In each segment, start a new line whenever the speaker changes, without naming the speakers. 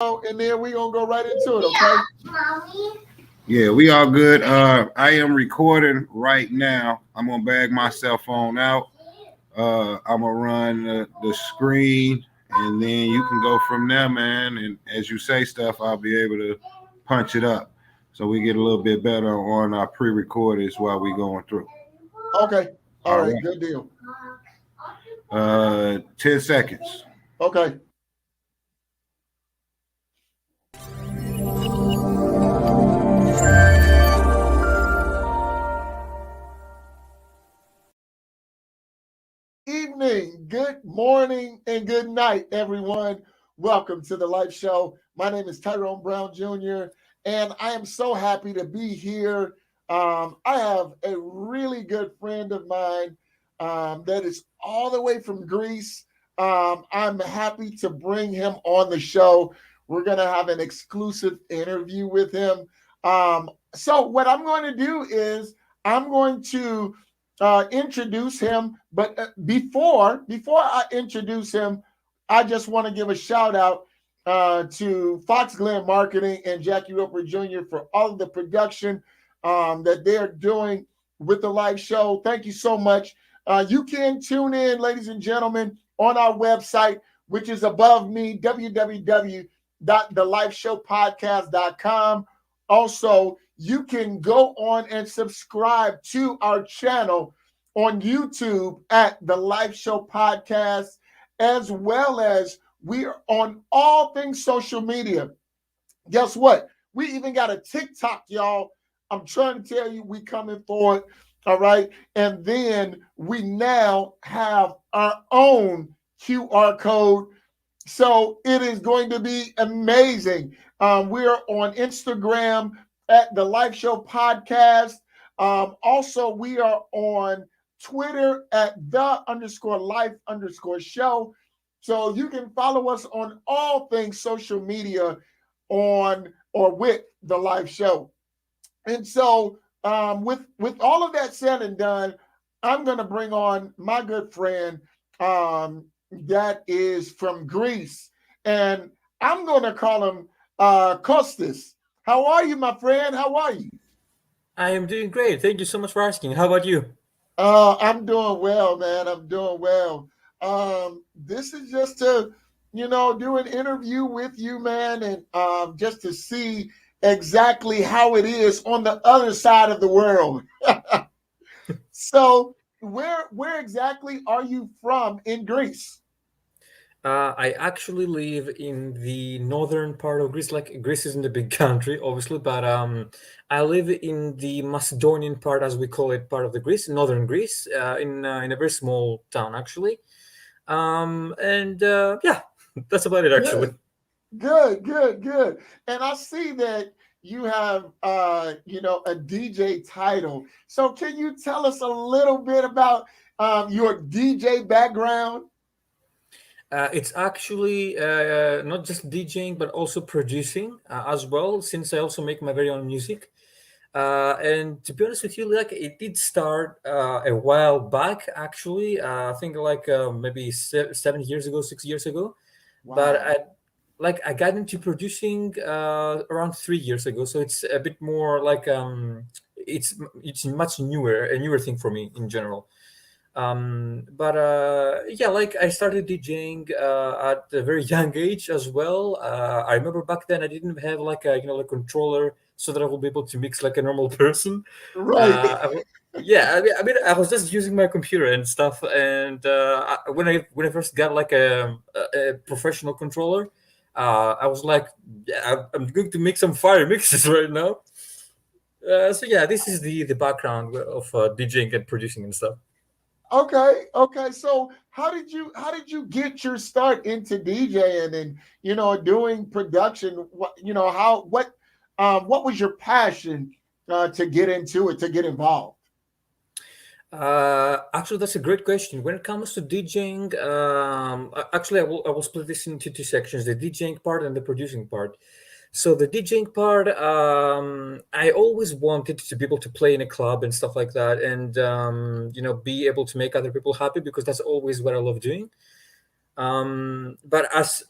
and then we're gonna go right into it, okay?
Mommy.
Yeah, we all good. I am recording right now. I'm gonna bag my cell phone out. I'm gonna run the screen, and then you can go from there, man. And as you say stuff, I'll be able to punch it up, so we get a little bit better on our pre-recorders while we going through.
Okay. All
All
right,
right.
good deal.
10 seconds.
Okay. Evening, good morning, and good night, everyone. Welcome to the Life Show. My name is Tyrone Brown Jr., and I am so happy to be here. I have a really good friend of mine that is all the way from Greece. I'm happy to bring him on the show. We're going to have an exclusive interview with him. So, what I'm going to do is I'm going to introduce him. But before I introduce him, I just want to give a shout out to Fox Glen Marketing and Jackie Roper Jr. for all of the production that they're doing with the live show. Thank you so much. You can tune in, ladies and gentlemen, on our website, which is above me, www.thelifeshowpodcast.com. Also, you can go on and subscribe to our channel on YouTube at The Life Show Podcast, as well as we are on all things social media. Guess what? We even got a TikTok, y'all. I'm trying to tell you, we coming for it. All right. And then we now have our own QR code. So it is going to be amazing. We're on Instagram at The Life Show Podcast. Also, we are on Twitter at _life_show. So you can follow us on all things social media on or with the live show. And so with all of that said and done, I'm going to bring on my good friend that is from Greece. And I'm going to call him Kostas. How are you, my friend? How are you?
I am doing great. Thank you so much for asking. How about you?
I'm doing well, man. I'm doing well. This is just to, do an interview with you, man, and just to see exactly how it is on the other side of the world. So, where exactly are you from in Greece?
I actually live in the northern part of Greece. Like Greece isn't a big country, obviously, but I live in the Macedonian part, as we call it, part of the Greece, northern Greece, in a very small town, actually. And yeah, that's about it, actually.
Good. And I see that you have, a DJ title. So can you tell us a little bit about your DJ background?
It's actually not just DJing, but also producing as well, since I also make my very own music. And to be honest with you, like it did start a while back, actually. I think like maybe 7 years ago, 6 years ago.
Wow.
But I got into producing around 3 years ago, so it's a bit more like it's much a newer thing for me in general. But yeah, like I started DJing at a very young age as well. I remember back then I didn't have like a like controller so that I would be able to mix like a normal person.
Right.
Yeah, I mean, I was just using my computer and stuff. And when I first got like a professional controller, I was like, yeah, I'm going to make some fire mixes right now. So yeah, this is the background of DJing and producing and stuff.
Okay. So how did you get your start into DJing and doing production? What was your passion to get into it, to get involved?
Actually, that's a great question. When it comes to DJing, actually, I will split this into two sections: the DJing part and the producing part. So the DJing part, I always wanted to be able to play in a club and stuff like that, and be able to make other people happy because that's always what I love doing. But as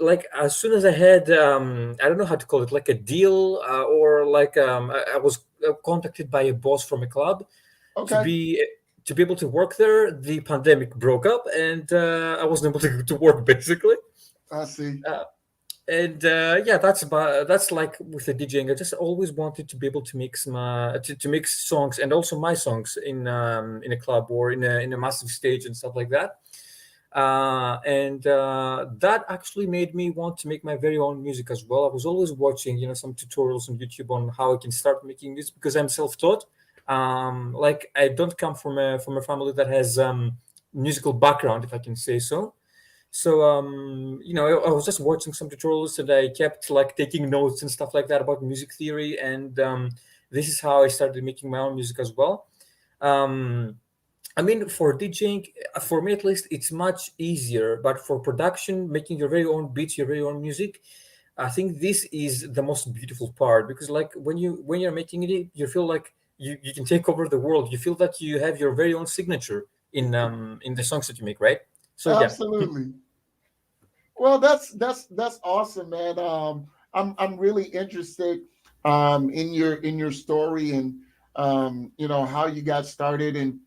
soon as I had I don't know how to call it, like a deal, or like I was contacted by a boss from a club to
Okay,
be to be able to work there. The pandemic broke up, and I wasn't able to work basically.
I see.
Uh, and Yeah, that's like with the DJing. I just always wanted to be able to to mix songs, and also my songs in a club or in a massive stage and stuff like that. And That actually made me want to make my very own music as well. I was always watching, some tutorials on YouTube on how I can start making music, because I'm self-taught. Like, I don't come from a family that has musical background, if I can say so. So I was just watching some tutorials, and I kept like taking notes and stuff like that about music theory, and this is how I started making my own music as well. Um, I mean, for DJing, for me at least, it's much easier. But for production, making your very own beats, your very own music, I think this is the most beautiful part, because, like, when you're making it, you feel like you can take over the world. You feel that you have your very own signature in the songs that you make, right? So yeah.
Absolutely. Well, that's awesome, man. I'm really interested in your story, and how you got started. And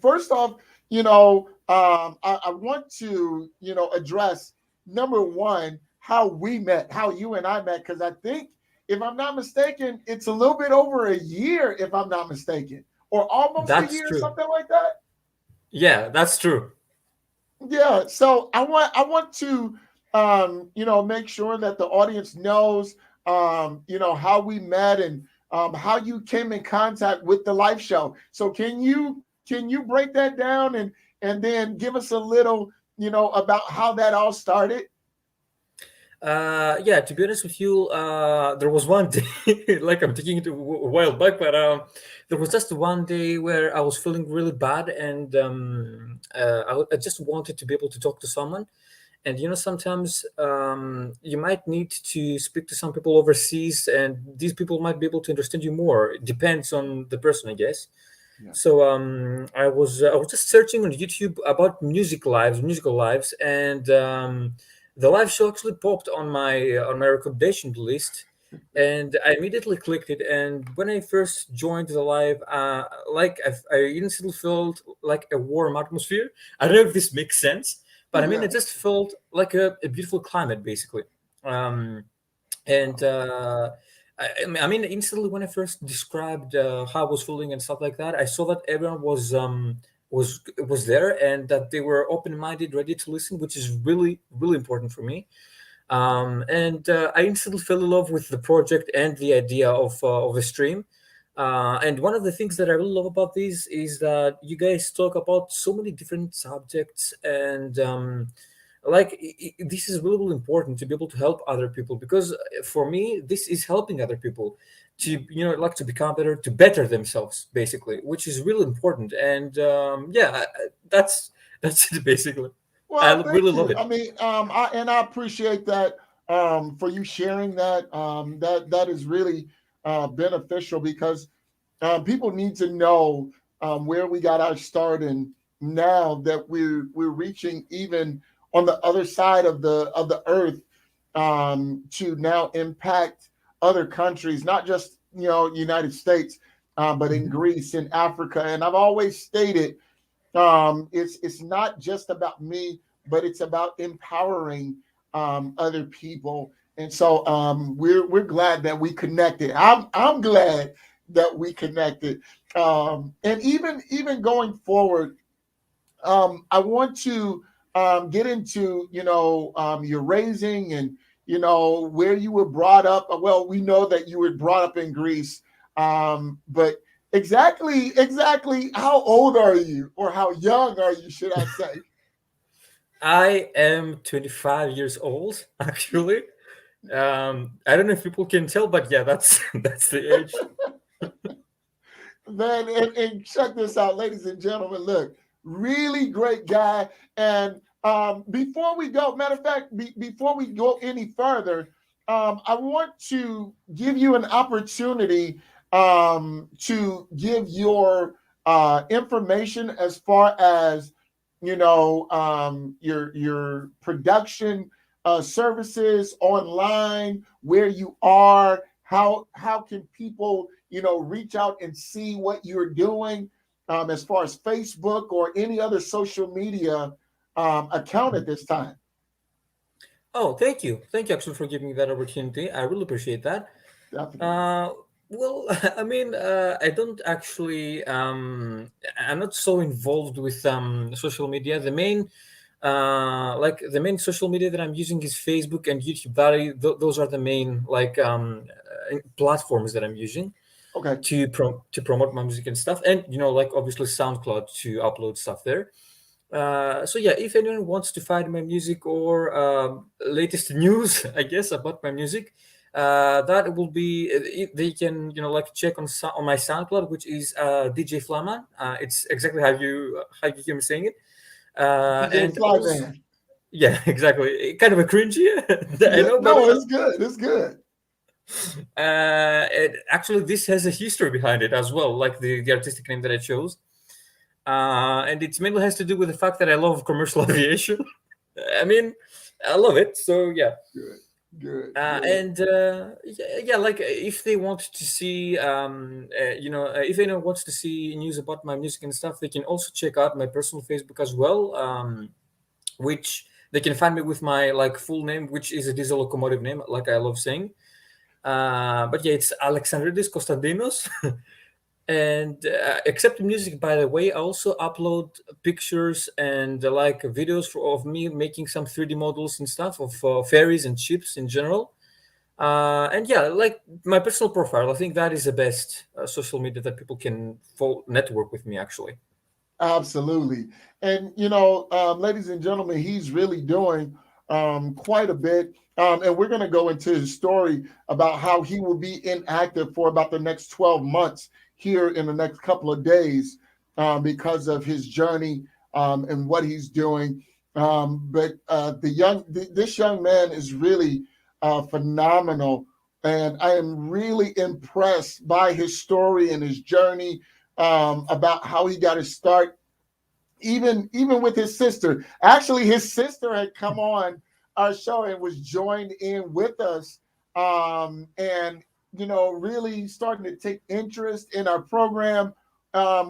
first off, I want to address number one, how we met, how you and I met, because I think, if I'm not mistaken, it's a little bit over a year, if I'm not mistaken, or almost a
That's
year,
true.
something like that.
Yeah, that's true.
Yeah, so I want to make sure that the audience knows how we met, and how you came in contact with the live show. So can you break that down, and then give us a little about how that all started?
Yeah, to be honest with you, there was one day, like, I'm taking it a while back, but there was just one day where I was feeling really bad, and I just wanted to be able to talk to someone. And sometimes you might need to speak to some people overseas, and these people might be able to understand you more. It depends on the person, I guess.
Yeah.
So I was just searching on YouTube about musical lives, and the live show actually popped on my recommendation list, and I immediately clicked it. And when I first joined the live, like, I instantly felt like a warm atmosphere. I don't know if this makes sense, but I mean,
Yeah.
it just felt like a beautiful climate, basically. Um, and I mean, instantly when I first described how I was feeling and stuff like that, I saw that everyone was there, and that they were open-minded, ready to listen, which is really really important for me. And I instantly fell in love with the project and the idea of a stream. And one of the things that I really love about this is that you guys talk about so many different subjects, and like, this is really, really important to be able to help other people, because for me, this is helping other people to, like, to become better, to better themselves, basically, which is really important. And yeah, that's it, basically. I
Well,
really
thank
love
you.
it.
I mean, I appreciate that, for you sharing that. That is really beneficial, because people need to know where we got our start, and now that we're reaching even on the other side of the earth, to now impact other countries, not just United States, but in
Mhm.
Greece, in Africa. And I've always stated, it's not just about me, but it's about empowering other people. And so we're glad that we connected. I'm glad that we connected. And even going forward, I want to get into your raising, and where you were brought up. Well, we know that you were brought up in Greece, but exactly how old are you, or how young are you, should I say?
I am 25 years old, actually. I don't know if people can tell, but yeah, that's that's the age.
Man, and check this out, ladies and gentlemen. Look, really great guy. And before we go, matter of fact, before we go any further, I want to give you an opportunity to give your information, as far as your production services online, where you are, how can people reach out and see what you're doing, as far as Facebook or any other social media account at this time?
Oh, thank you actually for giving me that opportunity. I really appreciate that.
Definitely.
Uh, well, I mean, I don't actually. I'm not so involved with social media. The main social media that I'm using is Facebook and YouTube. Those are the main platforms that I'm using
Okay.
to promote my music and stuff. And like obviously SoundCloud to upload stuff there. So yeah, if anyone wants to find my music or latest news, I guess about my music, that will be they can check on on my SoundCloud, which is DJ Flaman. It's exactly how you hear me saying it.
DJ
And also,
Flyman.
yeah, exactly, kind of a cringy, I
Yeah,
know, but
no, it's good. It's good.
actually this has a history behind it as well, like the artistic name that I chose. And it mainly has to do with the fact that I love commercial aviation. I mean, I love it. So yeah,
Good. Good. Good.
and yeah, like if they want to see, if anyone wants to see news about my music and stuff, they can also check out my personal Facebook as well, which they can find me with my like full name, which is a diesel locomotive name, like I love saying. But yeah, it's Alexandridis Konstantinos. And except music, by the way, I also upload pictures and videos of me making some 3D models and stuff of fairies and ships in general. And yeah, like my personal profile, I think that is the best social media that people can network with me actually.
Absolutely. And, ladies and gentlemen, he's really doing quite a bit. And we're going to go into his story about how he will be inactive for about the next 12 months here in the next couple of days, because of his journey, and what he's doing. But this young man is really phenomenal. And I am really impressed by his story and his journey, about how he got his start, even with his sister. Actually, his sister had come on our show and was joined in with us, and really starting to take interest in our program,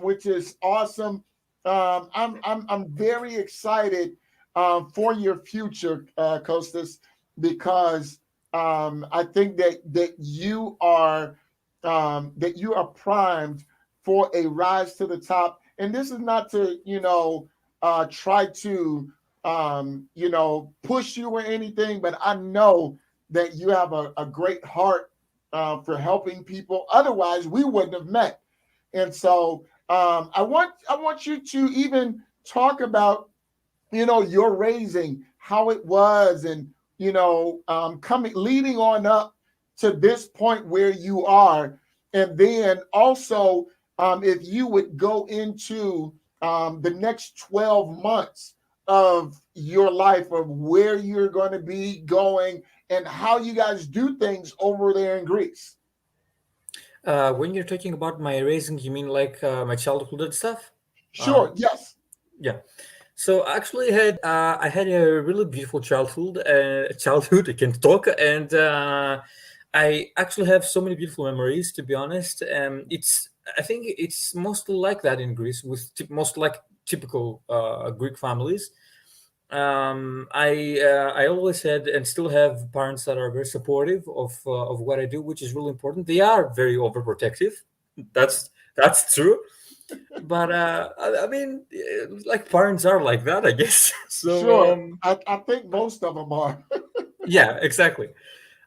which is awesome. I'm very excited for your future, Costas, because I think that you are primed for a rise to the top. And this is not to, try to, push you or anything, but I know that you have a great heart for helping people. Otherwise, we wouldn't have met. And so I want you to even talk about, your raising, how it was, and coming leading on up to this point where you are. And then also, if you would go into the next 12 months of your life, of where you're going to be going and how you guys do things over there in Greece.
When you're talking about my raising, you mean like my childhood and stuff?
Sure. Yes.
Yeah. So actually, I had a really beautiful childhood. Childhood, I can talk, and I actually have so many beautiful memories. To be honest, I think it's mostly like that in Greece, with most like typical Greek families. I always had and still have parents that are very supportive of what I do, which is really important. They are very overprotective. That's true, but I mean, like parents are like that, I guess. So
Sure. I think most of them are.
yeah, exactly.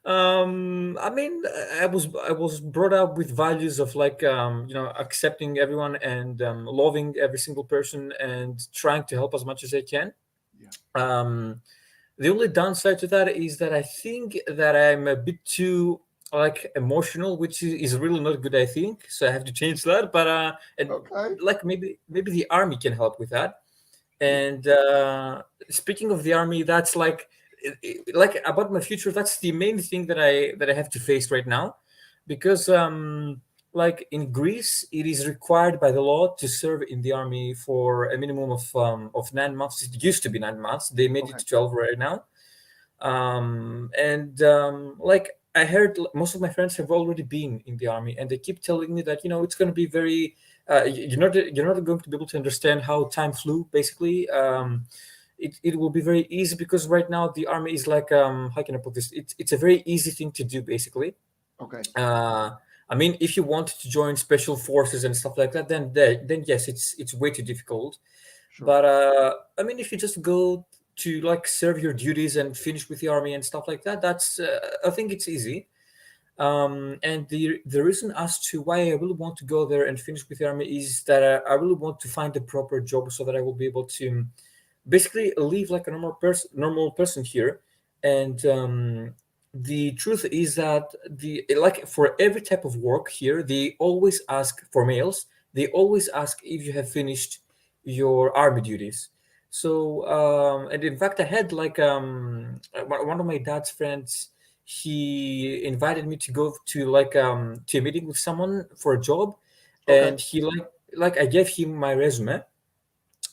I mean, I was brought up with values of accepting everyone and loving every single person and trying to help as much as I can.
Yeah.
The only downside to that is that I think that I'm a bit too like emotional, which is really not good. I think so. I have to change that. But and
Okay.
like maybe the army can help with that.
Yeah.
And speaking of the army, that's like about my future. That's the main thing that I have to face right now, because like in Greece, it is required by the law to serve in the army for a minimum of 9 months. It used to be 9 months. They made it
Okay.
to 12 right now. And like I heard, most of my friends have already been in the army, and they keep telling me that it's going to be very. You're not going to be able to understand how time flew. Basically, it will be very easy because right now the army is like how can I put this? It's a very easy thing to do basically.
Okay.
uh, I mean, if you want to join special forces and stuff like that, then yes, it's way too difficult.
Sure.
But I mean, if you just go to like serve your duties and finish with the army and stuff like that, that's I think it's easy. And the reason as to why I really want to go there and finish with the army is that I really want to find a proper job so that I will be able to basically live like a normal person here. And the truth is that the like for every type of work here, they always ask for males. They always ask if you have finished your army duties. So and in fact, I had like one of my dad's friends. He invited me to go to like to a meeting with someone for a job,
Okay.
and he like I gave him my resume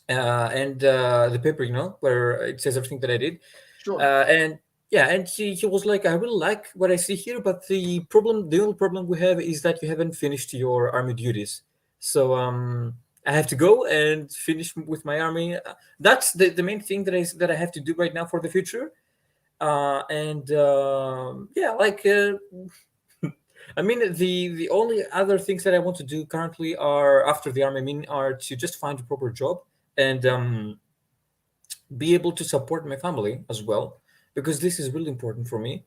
and the paper, where it says everything that I did.
Sure.
And yeah, and he was like, I really like what I see here, but the only problem we have is that you haven't finished your army duties. So I have to go and finish with my army. That's the main thing that I have to do right now for the future. And yeah, like I mean, the only other things that I want to do currently are after the army. I mean, are to just find a proper job and be able to support my family as well, because this is really important for me.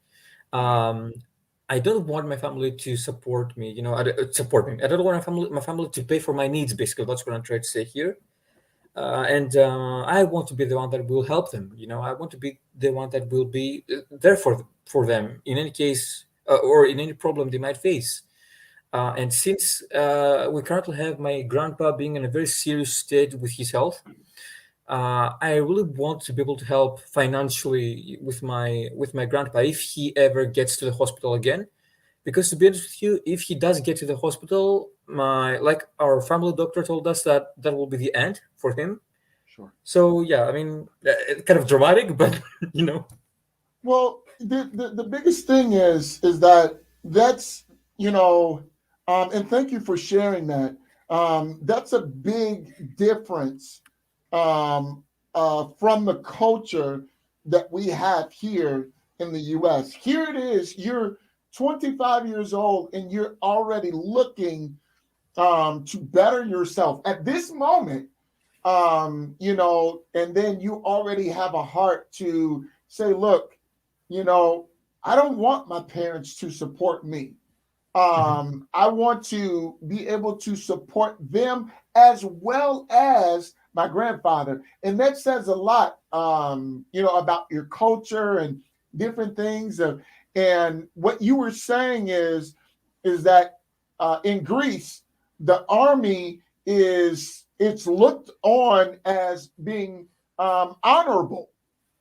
Um, I don't want my family to support me. Support me. I don't want my family to pay for my needs. Basically, that's what I'm trying to say here. And I want to be the one that will help them. I want to be the one that will be there for them in any case or in any problem they might face. And since we currently have my grandpa being in a very serious state with his health, I really want to be able to help financially with my grandpa if he ever gets to the hospital again. Because to be honest with you, if he does get to the hospital, our family doctor told us that will be the end for him.
Sure.
So yeah, I mean, kind of dramatic, but you know.
Well, the biggest thing is that that's you know, and thank you for sharing that. That's a big difference from the culture that we have here in the U.S. Here it is. You're 25 years old and you're already looking to better yourself at this moment. And then you already have a heart to say, look, you know, I don't want my parents to support me.
Mhm.
I want to be able to support them as well as my grandfather. And that says a lot, about your culture and different things. And what you were saying is that in Greece, the army it's looked on as being honorable.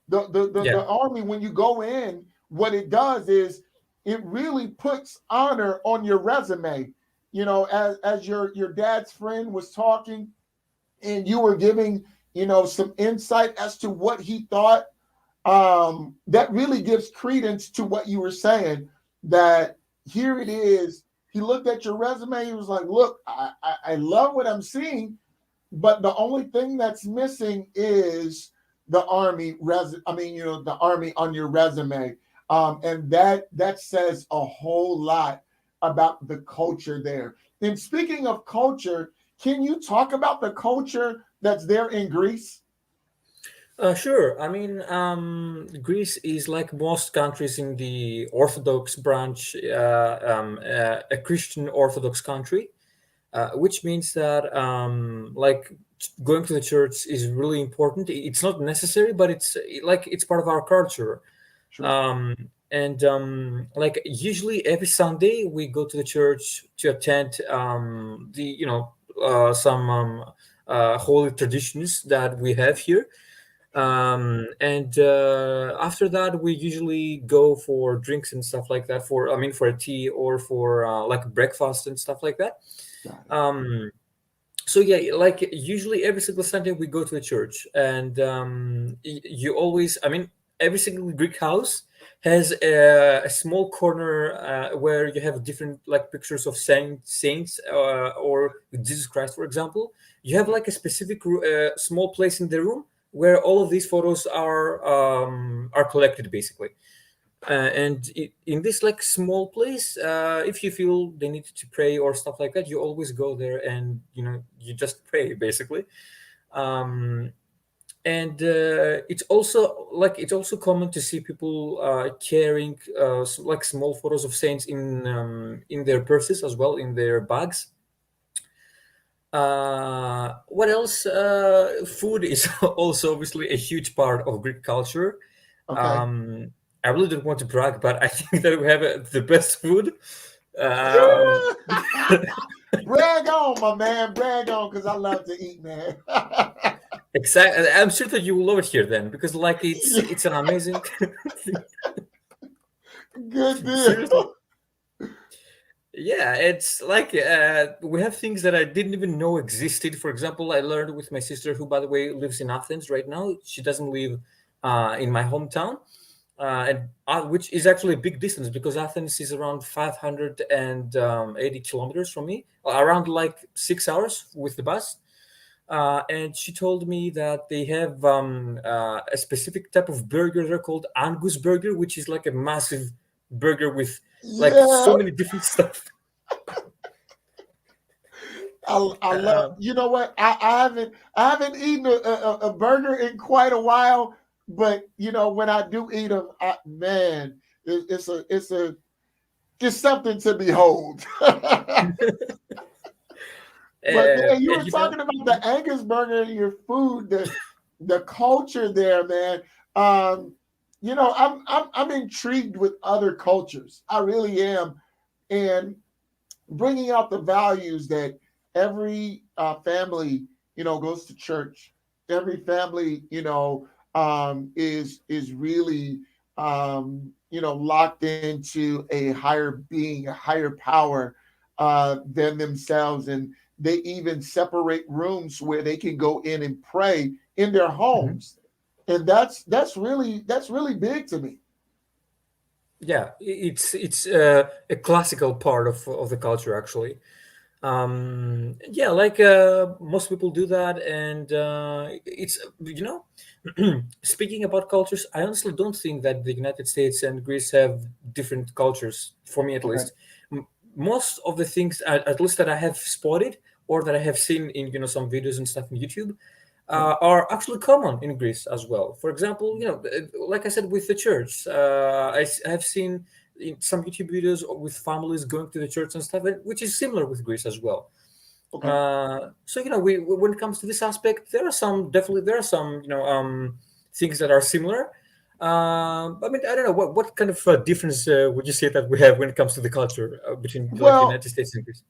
The
Yeah,
army, when you go in, what it does is it really puts honor on your resume. As your dad's friend was talking, and you were giving some insight as to what he thought, that really gives credence to what you were saying. That here it is. He looked at your resume. He was like, "Look, I love what I'm seeing, but the only thing that's missing is the army the army on your resume." And that says a whole lot about the culture there. And speaking of culture, can you talk about the culture that's there in Greece?
sure. I mean, Greece is like most countries in the Orthodox branch, a Christian Orthodox country, which means that going to the church is really important. It's not necessary, but it's part of our culture.
Sure.
And usually every Sunday we go to the church to attend some holy traditions that we have here. And after that, we usually go for drinks and stuff like that. For I mean, for a tea or for like breakfast and stuff like that.
Got it.
Um, so yeah, like usually every single Sunday we go to a church, and you always, I mean, every single Greek house has a small corner where you have different like pictures of saints or Jesus Christ, for example. You have like a specific small place in the room where all of these photos are collected, basically. And in this like small place, if you feel they need to pray or stuff like that, you always go there and you just pray, basically. um, and it's also common to see people carrying like small photos of saints in their purses as well, in their bags. What else? Food is also obviously a huge part of Greek culture.
Okay.
um, I really don't want to brag, but I think that we have the best food. um,
Yeah. Brag on, my man. Brag on, because I love to eat, man.
exactly, I'm sure that you will love it here then, because like it's an amazing
Good
seriously.
deal.
Yeah, it's like we have things that I didn't even know existed. For example, I learned with my sister, who, by the way, lives in Athens right now. She doesn't live in my hometown, which is actually a big distance because Athens is around 580 kilometers from me, around like 6 hours with the bus. And she told me that they have a specific type of burger there called Angus burger, which is like a massive burger with like
Yeah.
so many different stuff.
I love.
Uh,
You know what? I haven't eaten a burger in quite a while, but when I do eat them, man, it's something to behold. But man, you
and
were talking about the Angus burger and your food, the culture there, man. Um, I'm intrigued with other cultures. I really am, and bringing out the values that every family, goes to church. Every family, is really, locked into a higher being, a higher power than themselves, and they even separate rooms where they can go in and pray in their
Mhm.
homes, and that's really big to me.
Yeah, it's a classical part of the culture, actually. Yeah, like most people do that, and it's speaking about cultures, I honestly don't think that the United States and Greece have different cultures, for me at
Okay.
least. Most of the things, at least that I have spotted or that I have seen in some videos and stuff on YouTube,
Yeah.
are actually common in Greece as well. For example, like I said, with the church, I have seen in some YouTube videos with families going to the church and stuff, which is similar with Greece as well.
Okay.
So we when it comes to this aspect, there are some things that are similar. I mean, I don't know what kind of difference would you say that we have when it comes to the culture between like the
Well,
United States and Greece?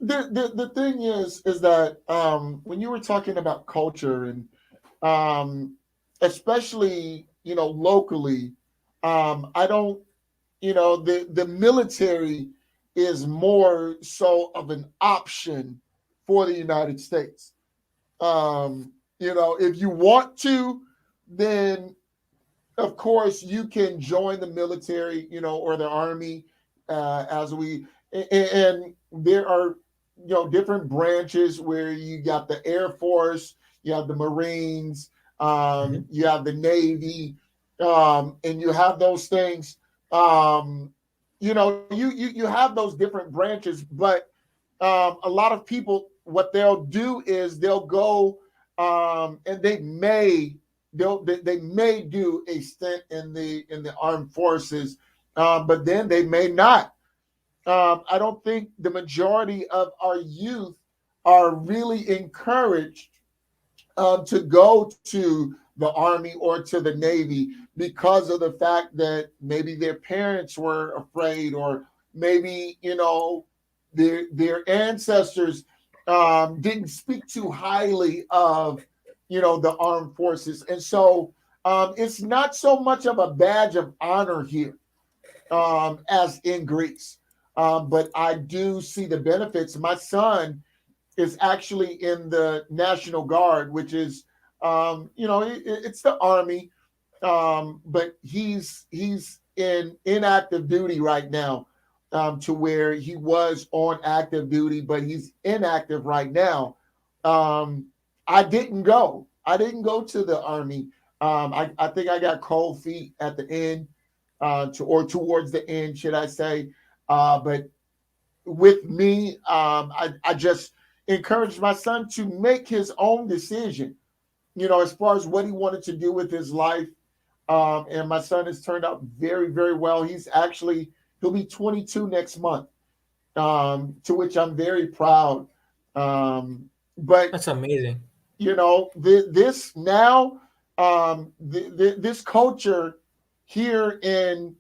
the thing is that when you were talking about culture and um, especially locally, I don't the military is more so of an option for the United States. If you want to, then of course you can join the military, or the army, as we and there are different branches where you got the Air Force, you have the Marines,
Hmm.
you have the Navy, and you have those things. You have those different branches, but a lot of people, what they'll do is they'll go, and they may do a stint in the armed forces, but then they may not. I don't think the majority of our youth are really encouraged to go to the army or to the navy because of the fact that maybe their parents were afraid, or maybe their ancestors didn't speak too highly of the armed forces. And so it's not so much of a badge of honor here as in Greece. But I do see the benefits. My son is actually in the National Guard, which is, it's the Army, but he's in inactive duty right now, to where he was on active duty, but he's inactive right now. I didn't go. I didn't go to the Army. I think I got cold feet at the end, or towards the end, should I say? But with me, I just encouraged my son to make his own decision, as far as what he wanted to do with his life. And my son has turned out very, very well. He'll be 22 next month, to which I'm very proud. But
That's amazing.
this now, this culture here in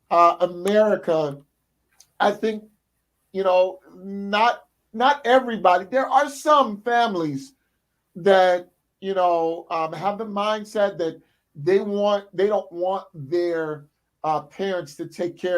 America, I think, not everybody. There are some families that have the mindset that they don't want their parents to take care